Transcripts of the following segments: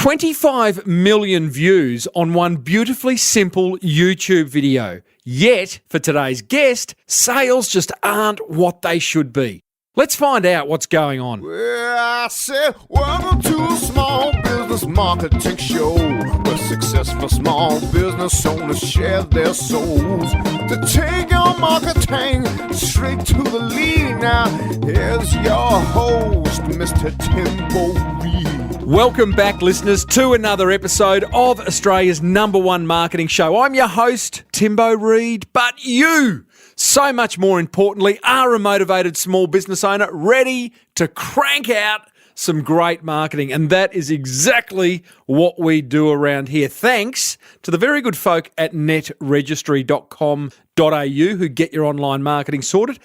25 million views on one beautifully simple YouTube video. Yet, for today's guest, sales just aren't what they should be. Let's find out what's going on. Well, I said, welcome to a small business marketing show, where successful small business owners share their souls to take your marketing straight to the lead. Now, here's your host, Mr. Timbo Reid. Welcome back, listeners, to another episode of Australia's #1 marketing show. I'm your host, Timbo Reid, but you, so much more importantly, are a motivated small business owner ready to crank out some great marketing. And that is exactly what we do around here. Thanks to the very good folk at netregistry.com.au who get your online marketing sorted,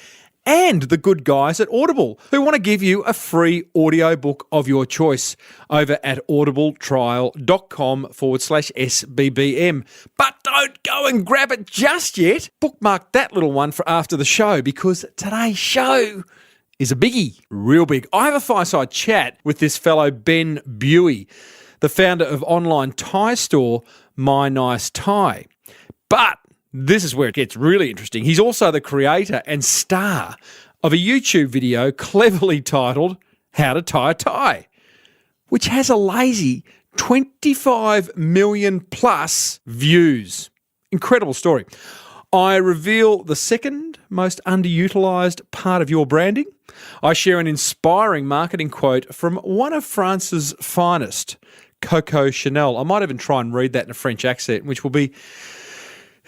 and the good guys at Audible who want to give you a free audiobook of your choice over at audibletrial.com/SBBM. But don't go and grab it just yet. Bookmark that little one for after the show, because today's show is a biggie, real big. I have a fireside chat with this fellow Ben Buey, the founder of online tie store My Nice Tie. But this is where it gets really interesting. He's also the creator and star of a YouTube video cleverly titled How to Tie a Tie, which has a lazy 25 million plus views. Incredible story. I reveal the second most underutilised part of your branding. I share an inspiring marketing quote from one of France's finest, Coco Channel. I might even try and read that in a French accent, which will be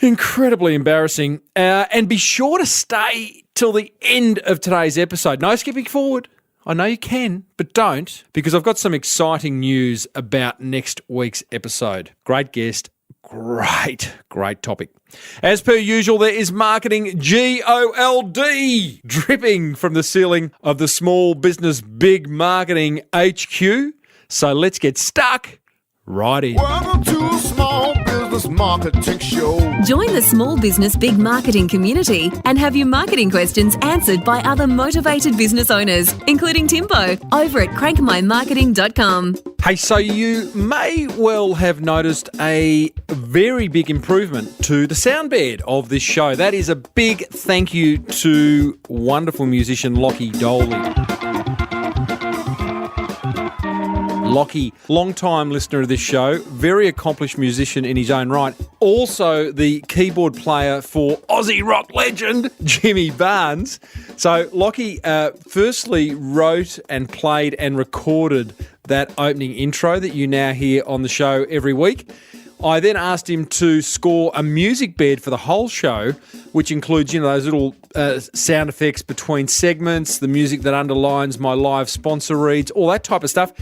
incredibly embarrassing. And be sure to stay till the end of today's episode. No skipping forward. I know you can, but don't, because I've got some exciting news about next week's episode. Great guest, great topic. As per usual, there is marketing GOLD dripping from the ceiling of the Small Business Big Marketing HQ. So let's get stuck right in. Welcome to a small business marketing show. Join the Small Business Big Marketing community and have your marketing questions answered by other motivated business owners, including Timbo, over at crankmymarketing.com. Hey, so you may well have noticed a very big improvement to the sound bed of this show. That is a big thank you to wonderful musician Lockie Doley. Lockie, long-time listener of this show, very accomplished musician in his own right, also the keyboard player for Aussie rock legend Jimmy Barnes. So Lockie firstly wrote and played and recorded that opening intro that you now hear on the show every week. I then asked him to score a music bed for the whole show, which includes, those little sound effects between segments, the music that underlines my live sponsor reads, all that type of stuff.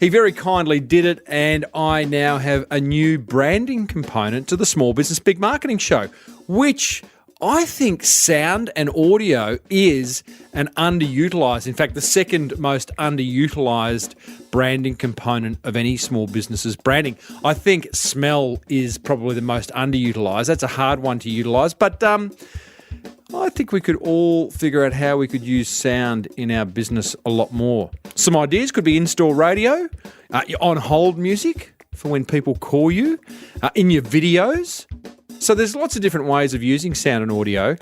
He very kindly did it, and I now have a new branding component to the Small Business Big Marketing Show, which I think sound and audio is an underutilised, in fact, the second most underutilised branding component of any small business's branding. I think smell is probably the most underutilised. That's a hard one to utilise, but I think we could all figure out how we could use sound in our business a lot more. Some ideas could be in-store radio, on-hold music for when people call you, in your videos. So there's lots of different ways of using sound and audio,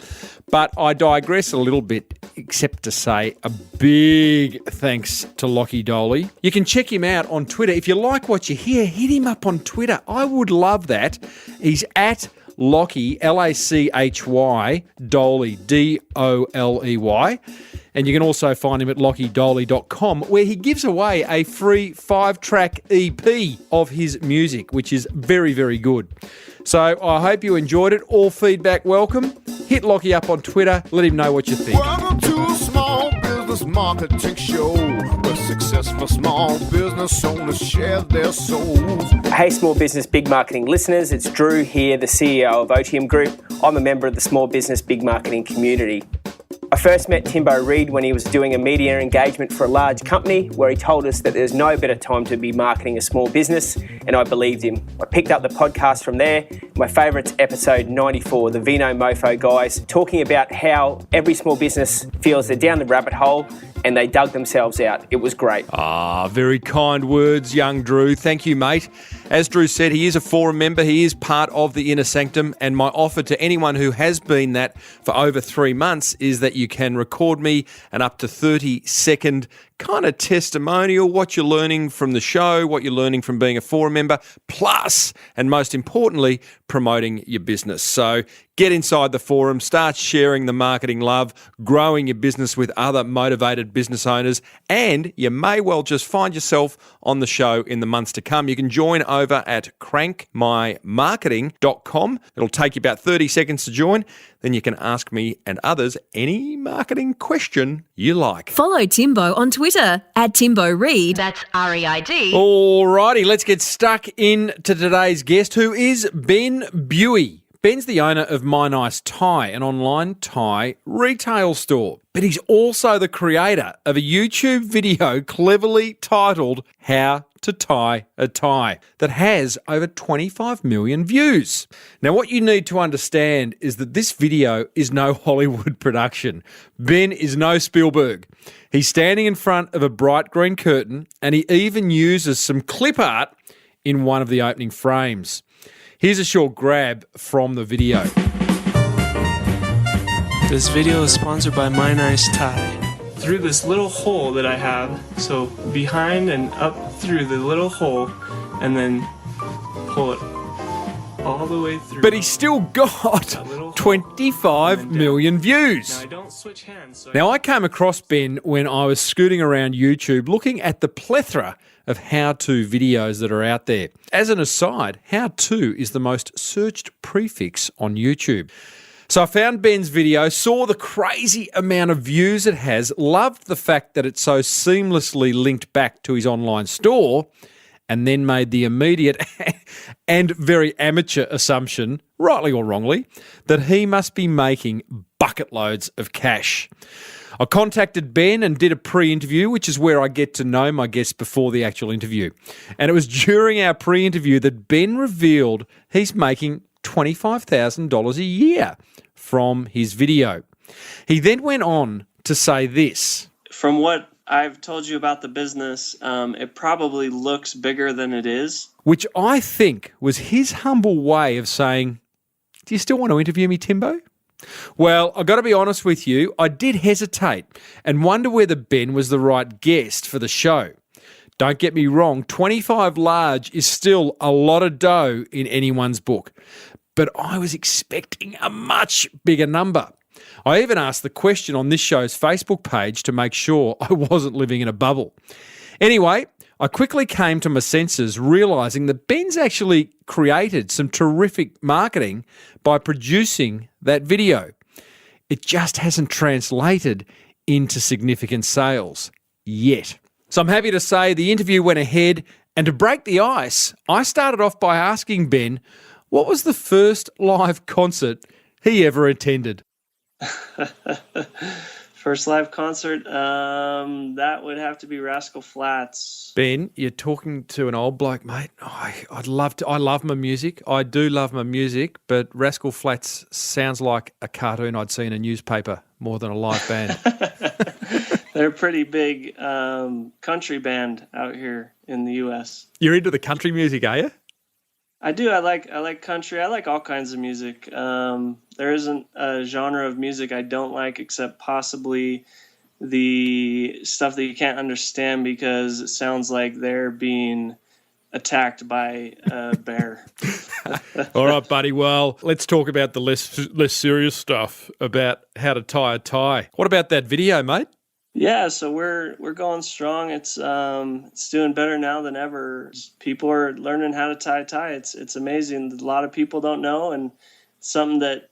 but I digress a little bit, except to say a big thanks to Lockie Doley. You can check him out on Twitter. If you like what you hear, hit him up on Twitter. I would love that. He's at Lockie, Lachy, Doley, Doley. And you can also find him at lockiedoley.com, where he gives away a free 5-track EP of his music, which is very, very good. So I hope you enjoyed it. All feedback welcome. Hit Lockie up on Twitter. Let him know what you think. Welcome to a small business marketing show, where successful small business owners share their souls. Hey, Small Business Big Marketing listeners, it's Drew here, the CEO of OTM Group. I'm a member of the Small Business Big Marketing community. I I first met Timbo Reid when he was doing a media engagement for a large company where he told us that there's no better time to be marketing a small business, and I believed him. I picked up the podcast from there. My favourite's episode 94, the Vino Mofo guys, talking about how every small business feels they're down the rabbit hole and they dug themselves out. It was great. Very kind words, young Drew. Thank you, mate. As Drew said, he is a forum member. He is part of the Inner Sanctum, and my offer to anyone who has been that for over 3 months is that you can record me an up to 30-second kind of testimonial, what you're learning from the show, what you're learning from being a forum member, plus, and most importantly, promoting your business. So get inside the forum, start sharing the marketing love, growing your business with other motivated business owners, and you may well just find yourself on the show in the months to come. You can join over at crankmymarketing.com. It'll take you about 30 seconds to join. Then you can ask me and others any marketing question you like. Follow Timbo on Twitter @Timbo Reid. That's REID. Alrighty, let's get stuck into today's guest, who is Ben Buey. Ben's the owner of My Nice Tie, an online tie retail store. But he's also the creator of a YouTube video cleverly titled How to Tie a Tie that has over 25 million views. Now, what you need to understand is that this video is no Hollywood production. Ben is no Spielberg. He's standing in front of a bright green curtain, and he even uses some clip art in one of the opening frames. Here's a short grab from the video. This video is sponsored by My Nice Tie. Through this little hole that I have, so behind and up through the little hole, and then pull it all the way through. But he's still got 25 million views. Now I don't switch hands. Now, I came across Ben when I was scooting around YouTube looking at the plethora of how-to videos that are out there. As an aside, how-to is the most searched prefix on YouTube. So I found Ben's video, saw the crazy amount of views it has, loved the fact that it's so seamlessly linked back to his online store, and then made the immediate and very amateur assumption, rightly or wrongly, that he must be making bucket loads of cash. I contacted Ben and did a pre-interview, which is where I get to know my guests before the actual interview. And it was during our pre-interview that Ben revealed he's making $25,000 a year from his video. He then went on to say this. From what I've told you about the business, it probably looks bigger than it is. Which I think was his humble way of saying, do you still want to interview me, Timbo? Well, I've got to be honest with you, I did hesitate and wonder whether Ben was the right guest for the show. Don't get me wrong, 25 large is still a lot of dough in anyone's book, but I was expecting a much bigger number. I even asked the question on this show's Facebook page to make sure I wasn't living in a bubble. Anyway, I quickly came to my senses, realising that Ben's actually created some terrific marketing by producing that video. It just hasn't translated into significant sales yet. So I'm happy to say the interview went ahead, and to break the ice, I started off by asking Ben what was the first live concert he ever attended. First live concert, that would have to be Rascal Flatts. Ben, you're talking to an old bloke, mate. I love my music. I do love my music, but Rascal Flatts sounds like a cartoon I'd see in a newspaper more than a live band. They're a pretty big country band out here in the U.S. You're into the country music, are you? I do. I like country. I like all kinds of music. There isn't a genre of music I don't like, except possibly the stuff that you can't understand because it sounds like they're being attacked by a bear. All right, buddy. Well, let's talk about the less serious stuff about how to tie a tie. What about that video, mate? Yeah, so we're going strong. It's doing better now than ever. People are learning how to tie a tie. It's amazing. A lot of people don't know, and it's something that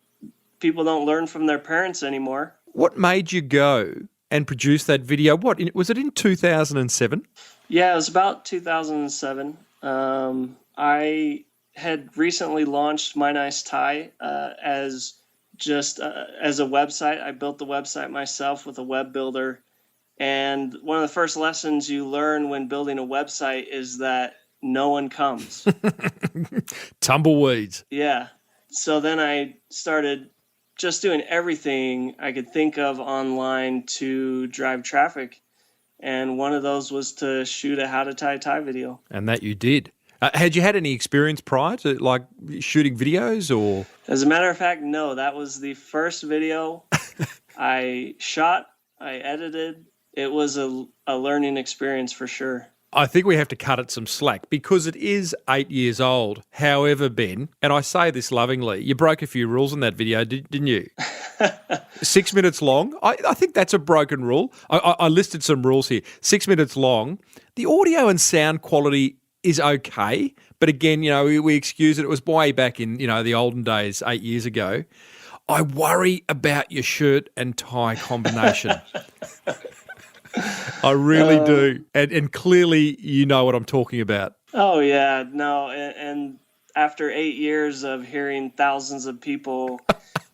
people don't learn from their parents anymore. What made you go and produce that video? Was it in 2007? Yeah, it was about 2007. I had recently launched My Nice Tie as just as a website. I built the website myself with a web builder. And one of the first lessons you learn when building a website is that no one comes. Tumbleweeds. Yeah. So then I started just doing everything I could think of online to drive traffic. And one of those was to shoot a how to tie a tie video. And that you did. Had you had any experience prior to like shooting videos or? As a matter of fact, no, that was the first video I shot, I edited. It was a learning experience for sure. I think we have to cut it some slack because it is 8 years old. However, Ben, and I say this lovingly, you broke a few rules in that video, didn't you? 6 minutes long. I think that's a broken rule. I listed some rules here. 6 minutes long. The audio and sound quality is okay, but again, we excuse it. It was way back in, the olden days, 8 years ago. I worry about your shirt and tie combination. I really do. And clearly you know what I'm talking about. Oh, yeah. No, and after 8 years of hearing thousands of people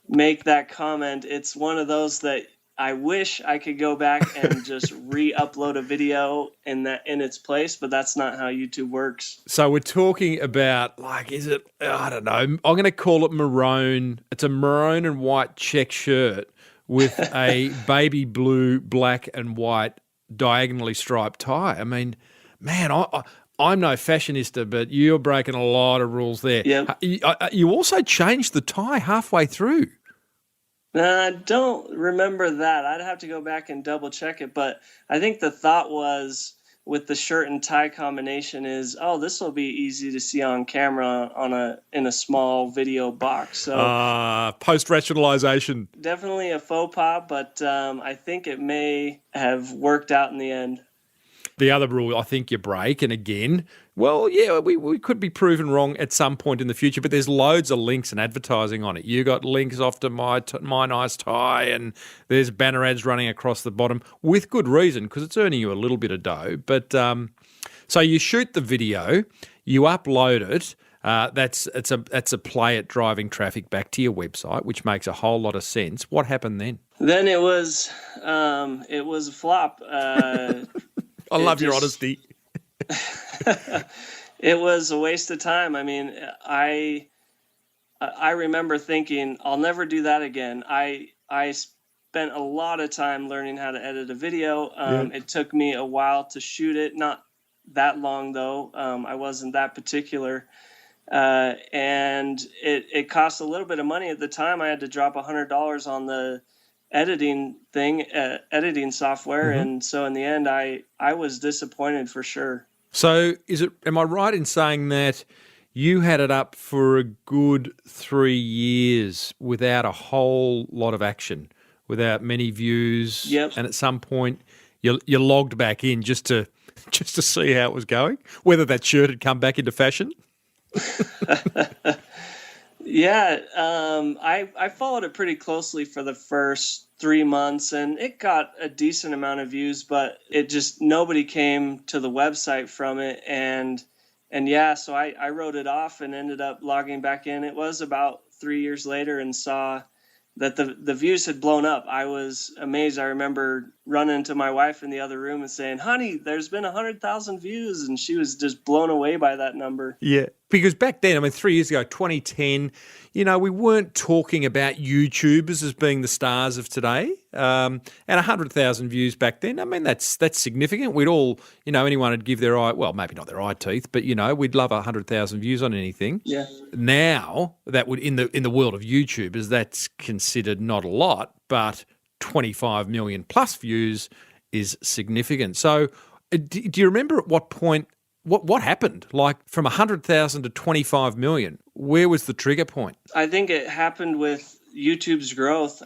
make that comment, it's one of those that I wish I could go back and just re-upload a video in its place, but that's not how YouTube works. So we're talking about, is it, I don't know, I'm going to call it maroon. It's a maroon and white check shirt with a baby blue, black and white diagonally striped tie. I mean, man, I'm no fashionista, but you're breaking a lot of rules there. Yep. You also changed the tie halfway through. I don't remember that. I'd have to go back and double check it, but I think the thought was with the shirt and tie combination is, this will be easy to see on camera in a small video box. So post-rationalization. Definitely a faux pas, but I think it may have worked out in the end. The other rule I think you break, and again, well, yeah, we could be proven wrong at some point in the future, but there's loads of links and advertising on it. You got links off to my nice tie, and there's banner ads running across the bottom with good reason because it's earning you a little bit of dough. But so you shoot the video, you upload it. That's a play at driving traffic back to your website, which makes a whole lot of sense. What happened then? Then it was a flop. I love your honesty. It was a waste of time. I mean, I remember thinking, I'll never do that again. I spent a lot of time learning how to edit a video. It took me a while to shoot it, not that long though. I wasn't that particular. And it cost a little bit of money at the time. I had to drop $100 on the editing software. Mm-hmm. And so in the end, I was disappointed for sure. So am I right in saying that you had it up for a good 3 years without a whole lot of action, without many views? Yep. And at some point you logged back in just to see how it was going, whether that shirt had come back into fashion? Yeah, I followed it pretty closely for the first 3 months, and it got a decent amount of views, but nobody came to the website from it, and yeah, so I wrote it off and ended up logging back in. It was about 3 years later and saw that the views had blown up. I was amazed. I remember running to my wife in the other room and saying, "Honey, there's been 100,000 views," and she was just blown away by that number. Yeah, because back then, 3 years ago, 2010, we weren't talking about YouTubers as being the stars of today. And 100,000 views back then, that's significant. We'd all, anyone would give their eye, well, maybe not their eye teeth, but, we'd love 100,000 views on anything. Yeah. Now, that would, in the world of YouTubers, that's considered not a lot, but 25 million plus views is significant. So do you remember at what point, what happened? Like from 100,000 to 25 million, where was the trigger point? I think it happened with YouTube's growth.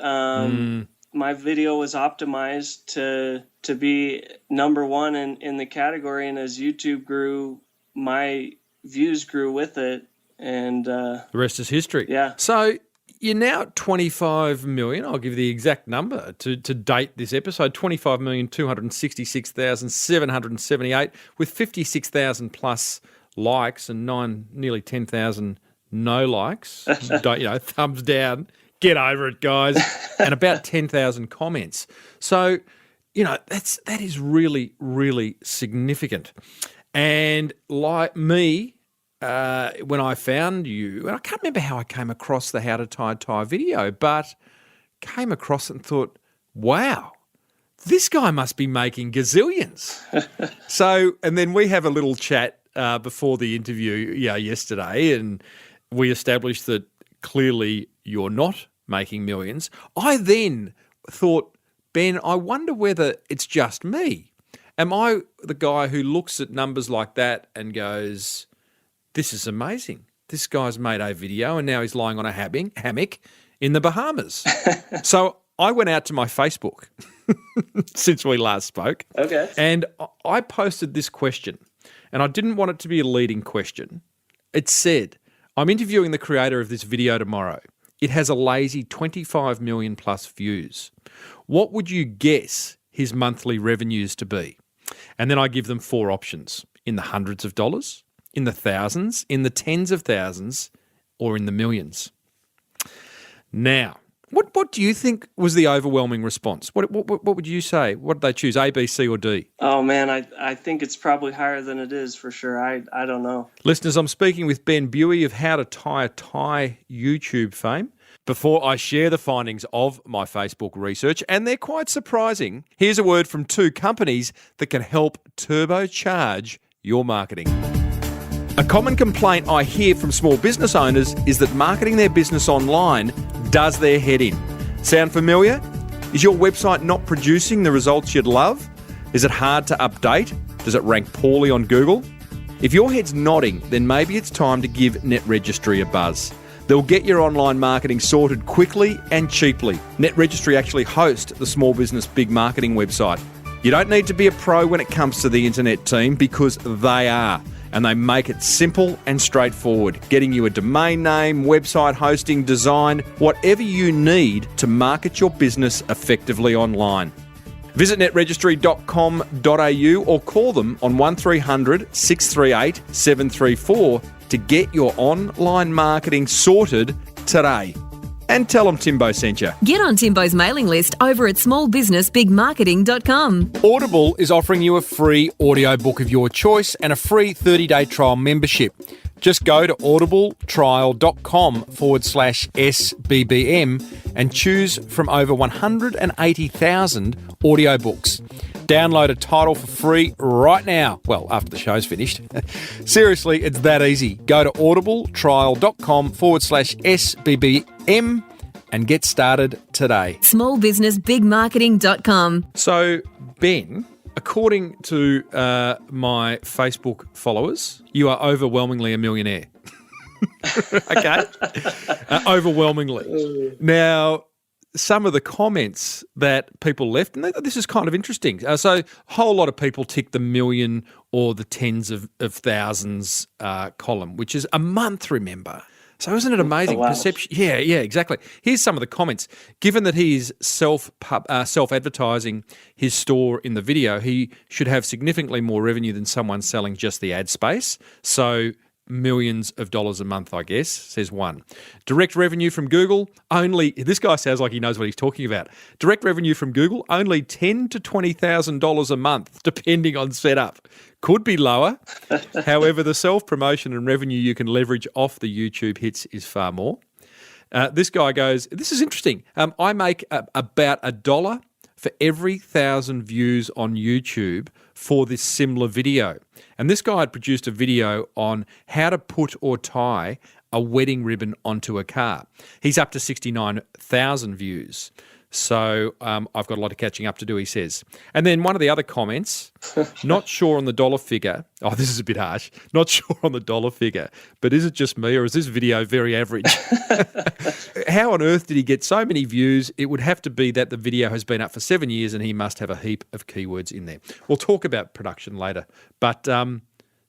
My video was optimized to be number one in the category. And as YouTube grew, my views grew with it. And the rest is history. Yeah. So you're now at 25 million. I'll give you the exact number to date this episode, 25,266,778 with 56,000 plus likes and nearly 10,000 no likes. Thumbs down. Get over it, guys. And about 10,000 comments. So, that is really, really significant. And like me, when I found you, and I can't remember how I came across the How to Tie a Tie video, but came across it and thought, wow, this guy must be making gazillions. And then we have a little chat before the interview yesterday, and we established that clearly you're not making millions. I then thought, Ben, I wonder whether it's just me. Am I the guy who looks at numbers like that and goes, this is amazing. This guy's made a video and now he's lying on a hammock in the Bahamas. So I went out to my Facebook since we last spoke. Okay. And I posted this question, and I didn't want it to be a leading question. It said, I'm interviewing the creator of this video tomorrow. It has a lazy 25 million plus views. What would you guess his monthly revenues to be? And then I give them 4 options: in the hundreds of dollars, in the thousands, in the tens of thousands, or in the millions. Now, what do you think was the overwhelming response? What would you say? What did they choose, A, B, C, or D? Oh, man, I think it's probably higher than it is for sure. I don't know. Listeners, I'm speaking with Ben Buey of How to Tie a Tie YouTube fame. Before I share the findings of my Facebook research, and they're quite surprising, here's a word from 2 companies that can help turbocharge your marketing. A common complaint I hear from small business owners is that marketing their business online does their head in. Sound familiar? Is your website not producing the results you'd love? Is it hard to update? Does it rank poorly on Google? If your head's nodding, then maybe it's time to give Net Registry a buzz. They'll get your online marketing sorted quickly and cheaply. Net Registry actually host the Small Business Big Marketing website. You don't need to be a pro when it comes to the internet team, because they are. And they make it simple and straightforward, getting you a domain name, website hosting, design, whatever you need to market your business effectively online. Visit netregistry.com.au or call them on 1300 638 734 to get your online marketing sorted today. And tell them Timbo sent you. Get on Timbo's mailing list over at smallbusinessbigmarketing.com. Audible is offering you a free audiobook of your choice and a free 30-day trial membership. Just go to audibletrial.com/SBBM and choose from over 180,000 audiobooks. Download a title for free right now. Well, after the show's finished. Seriously, it's that easy. Go to audibletrial.com/SBBM and get started today. Smallbusinessbigmarketing.com. So, Ben, according to my Facebook followers, you are overwhelmingly a millionaire. Okay? Overwhelmingly. Now, some of the comments that people left, and this is kind of interesting. So a whole lot of people tick the million or the tens of thousands column, which is a month, remember. So isn't it amazing? Oh, wow. Perception. Yeah, exactly. Here's some of the comments. Given that he's self-advertising his store in the video, he should have significantly more revenue than someone selling just the ad space. So millions of dollars a month, I guess, says one. Direct revenue from Google, this guy sounds like he knows what he's talking about. Direct revenue from Google, only $10,000 to $20,000 a month, depending on setup. Could be lower. However, the self-promotion and revenue you can leverage off the YouTube hits is far more. This guy goes, this is interesting. I make about $1 for every 1,000 views on YouTube for this similar video. And this guy had produced a video on how to put or tie a wedding ribbon onto a car. He's up to 69,000 views. So I've got a lot of catching up to do, he says. And then one of the other comments, not sure on the dollar figure. Oh, this is a bit harsh. Not sure on the dollar figure, but is it just me or is this video very average? How on earth did he get so many views? It would have to be that the video has been up for 7 years and he must have a heap of keywords in there. We'll talk about production later. But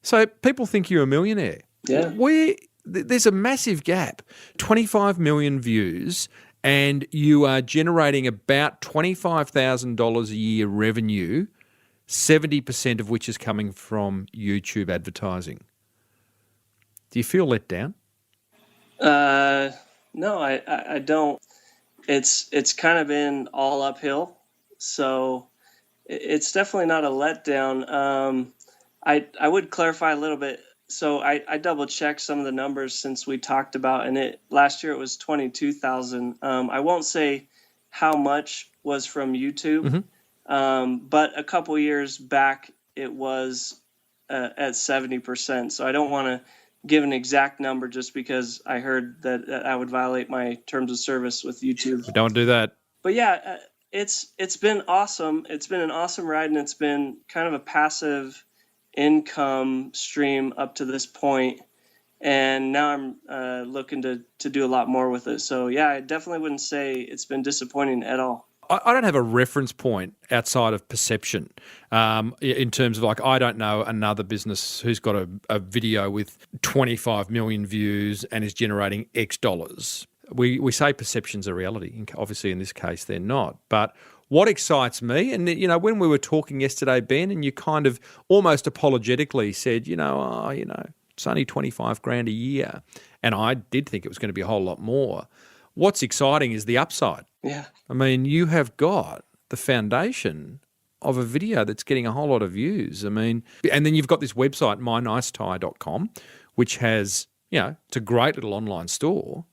so people think you're a millionaire. Yeah. There's a massive gap. 25 million views, and you are generating about $25,000 a year revenue, 70% of which is coming from YouTube advertising. Do you feel let down? No, I don't. it's kind of been all uphill. So it's definitely not a letdown. I would clarify a little bit. So I double checked some of the numbers since we talked about, and last year it was 22,000. I won't say how much was from YouTube, but a couple years back it was at 70%. So I don't want to give an exact number just because I heard that I would violate my terms of service with YouTube. Don't do that. But yeah, it's been awesome. It's been an awesome ride, and it's been kind of a passive income stream up to this point. And now I'm looking to do a lot more with it. So yeah, I definitely wouldn't say it's been disappointing at all. I don't have a reference point outside of perception in terms of like, I don't know another business who's got a video with 25 million views and is generating X dollars. We say perception's a reality. Obviously, in this case, they're not. But what excites me, and when we were talking yesterday, Ben, and you kind of almost apologetically said, it's only 25 grand a year, and I did think it was going to be a whole lot more. What's exciting is the upside. Yeah. I mean, you have got the foundation of a video that's getting a whole lot of views. I mean, and then you've got this website, mynicetie.com, which has, it's a great little online store.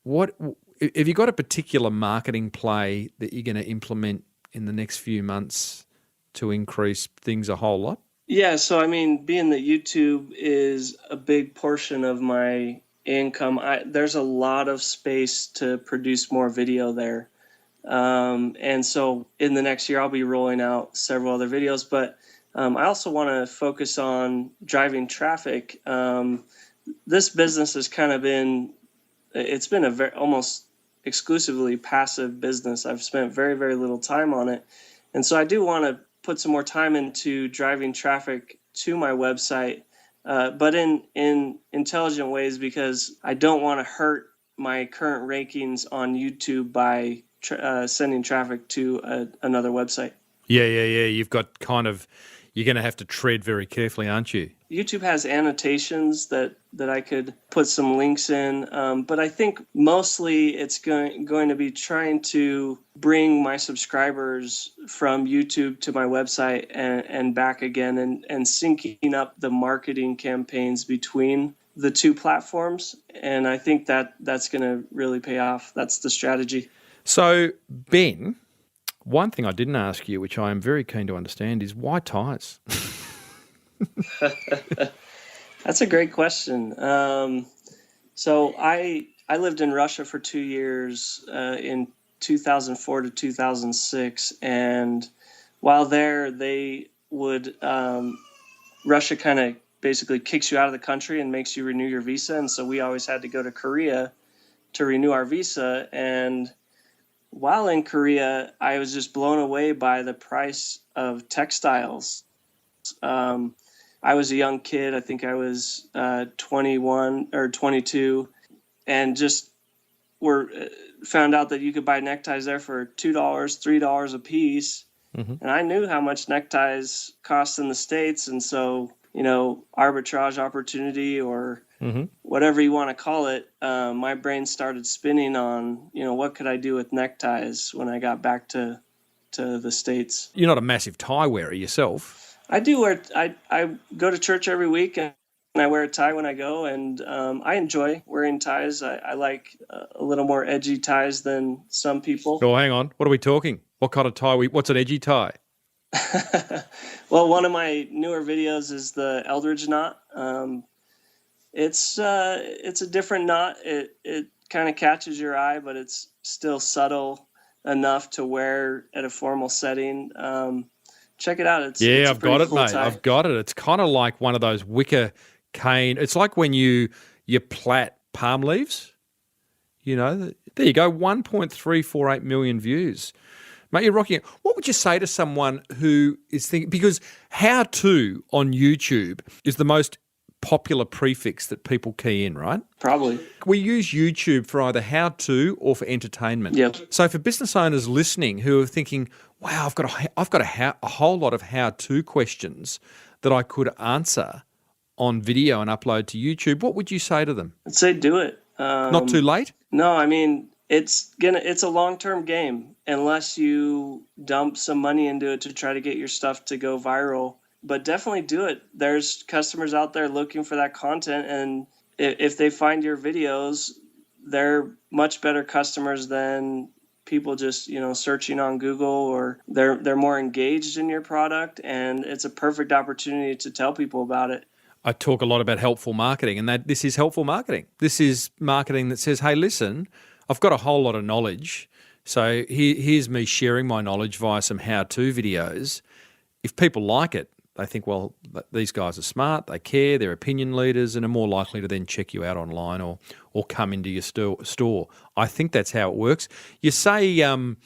What have you got a particular marketing play that you're going to implement in the next few months to increase things a whole lot? Yeah, so I mean, being that YouTube is a big portion of my income, there's a lot of space to produce more video there. And so in the next year, I'll be rolling out several other videos, but I also want to focus on driving traffic. This business has kind of been a almost exclusively passive business. I've spent very, very little time on it. And so I do want to put some more time into driving traffic to my website, but in intelligent ways, because I don't want to hurt my current rankings on YouTube by sending traffic to another website. Yeah. You've got you're going to have to tread very carefully, aren't you? YouTube has annotations that I could put some links in, but I think mostly it's going to be trying to bring my subscribers from YouTube to my website and back again, and syncing up the marketing campaigns between the two platforms. And I think that's going to really pay off. That's the strategy. So, Ben, one thing I didn't ask you, which I am very keen to understand, is why ties? That's a great question. So I lived in Russia for 2 years in 2004 to 2006, and while there, they would Russia kind of basically kicks you out of the country and makes you renew your visa, and so we always had to go to Korea to renew our visa. And while in Korea, I was just blown away by the price of textiles. I was a young kid. I think I was 21 or 22, and just found out that you could buy neckties there for $2, $3 a piece. Mm-hmm. And I knew how much neckties cost in the States. And so, arbitrage opportunity or whatever you want to call it, my brain started spinning on, what could I do with neckties when I got back to the States. You're not a massive tie wearer yourself. I do wear. I go to church every week, and I wear a tie when I go, and I enjoy wearing ties. I like a little more edgy ties than some people. Oh, hang on. What are we talking? What kind of tie? What's an edgy tie? Well, one of my newer videos is the Eldridge knot. It's a different knot. It kind of catches your eye, but it's still subtle enough to wear at a formal setting. Check it out. I've got it, cool mate. tie. I've got it. It's kind of like one of those wicker cane. It's like when you plait palm leaves. There you go. 1.348 million views. Mate, you're rocking it. What would you say to someone who is thinking, because how-to on YouTube is the most popular prefix that people key in, right? Probably. We use YouTube for either how-to or for entertainment. Yep. So for business owners listening who are thinking, wow, I've got a whole lot of how-to questions that I could answer on video and upload to YouTube, what would you say to them? I'd say do it. Not too late? No, I mean, it's a long-term game unless you dump some money into it to try to get your stuff to go viral. But definitely do it. There's customers out there looking for that content, and if they find your videos, they're much better customers than people just, searching on Google, or they're more engaged in your product, and it's a perfect opportunity to tell people about it. I talk a lot about helpful marketing, and that this is helpful marketing. This is marketing that says, hey, listen, I've got a whole lot of knowledge, so here's me sharing my knowledge via some how-to videos. If people like it, they think, well, these guys are smart, they care, they're opinion leaders, and are more likely to then check you out online or come into your store. I think that's how it works. You say if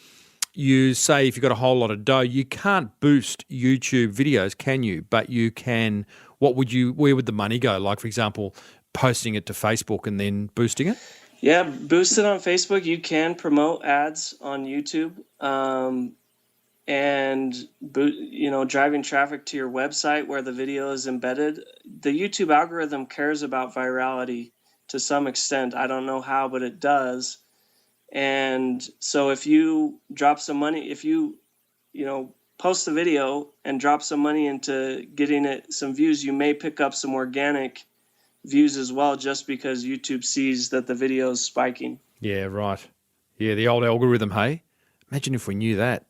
you've got a whole lot of dough, you can't boost YouTube videos, can you? But you can. Where would the money go? Like, for example, posting it to Facebook and then boosting it? Yeah, boost it on Facebook. You can promote ads on YouTube. And driving traffic to your website where the video is embedded. The YouTube algorithm cares about virality to some extent. I don't know how, but it does. And so if you drop some money, if you post a video and drop some money into getting it some views, you may pick up some organic views as well, just because YouTube sees that the video is spiking. Yeah, right. Yeah, the old algorithm, hey? Imagine if we knew that.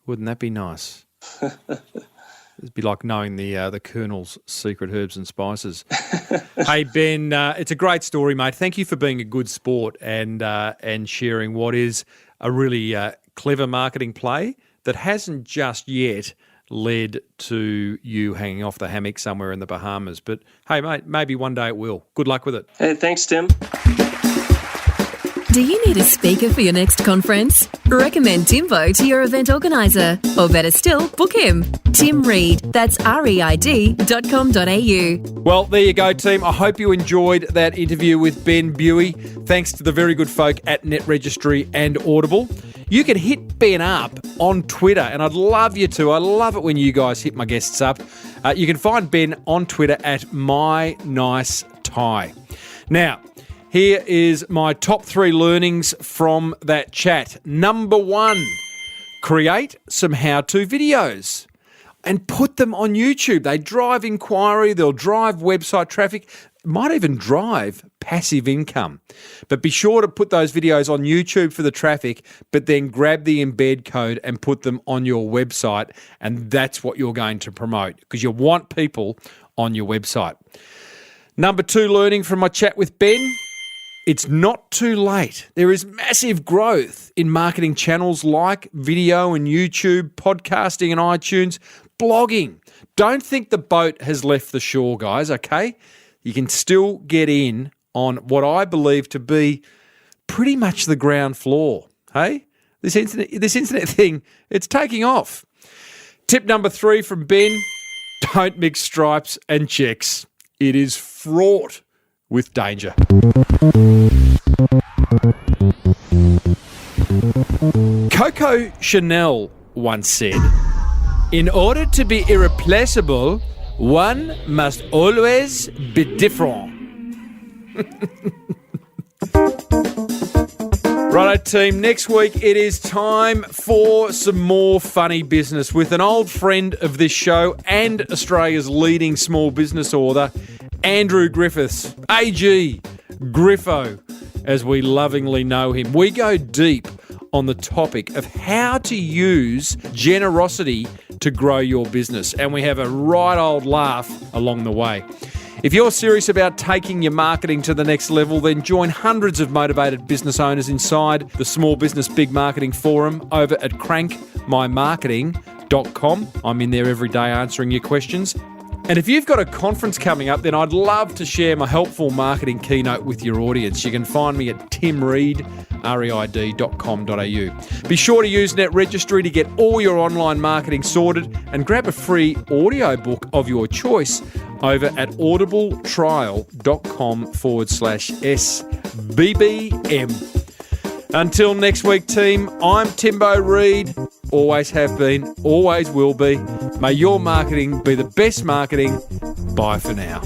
Wouldn't that be nice? It'd be like knowing the Colonel's secret herbs and spices. Hey, Ben, it's a great story, mate. Thank you for being a good sport and sharing what is a really clever marketing play that hasn't just yet led to you hanging off the hammock somewhere in the Bahamas. But, hey, mate, maybe one day it will. Good luck with it. Hey, thanks, Tim. Do you need a speaker for your next conference? Recommend Timbo to your event organiser. Or better still, book him. Tim Reid, that's reid.com.au. Well, there you go, team. I hope you enjoyed that interview with Ben Buey. Thanks to the very good folk at Net Registry and Audible. You can hit Ben up on Twitter, and I'd love you to. I love it when you guys hit my guests up. You can find Ben on Twitter at MyNiceTie. Now, here is my top 3 learnings from that chat. Number 1, create some how-to videos and put them on YouTube. They drive inquiry, they'll drive website traffic, might even drive passive income. But be sure to put those videos on YouTube for the traffic, but then grab the embed code and put them on your website, and that's what you're going to promote because you want people on your website. Number 2 learning from my chat with Ben. It's not too late. There is massive growth in marketing channels like video and YouTube, podcasting and iTunes, blogging. Don't think the boat has left the shore, guys, okay? You can still get in on what I believe to be pretty much the ground floor, hey? This internet thing, it's taking off. Tip number 3 from Ben, don't mix stripes and checks. It is fraught with danger. Coco Channel once said, in order to be irreplaceable, one must always be different. Righto, team. Next week it is time for some more funny business with an old friend of this show and Australia's leading small business author, Andrew Griffiths, AG, Griffo, as we lovingly know him. We go deep on the topic of how to use generosity to grow your business, and we have a right old laugh along the way. If you're serious about taking your marketing to the next level, then join hundreds of motivated business owners inside the Small Business Big Marketing Forum over at crankmymarketing.com. I'm in there every day answering your questions. And if you've got a conference coming up, then I'd love to share my helpful marketing keynote with your audience. You can find me at timreid.com.au. Be sure to use Net Registry to get all your online marketing sorted and grab a free audiobook of your choice over at audibletrial.com/SBBM. Until next week, team, I'm Timbo Reid. Always have been, always will be. May your marketing be the best marketing. Bye for now.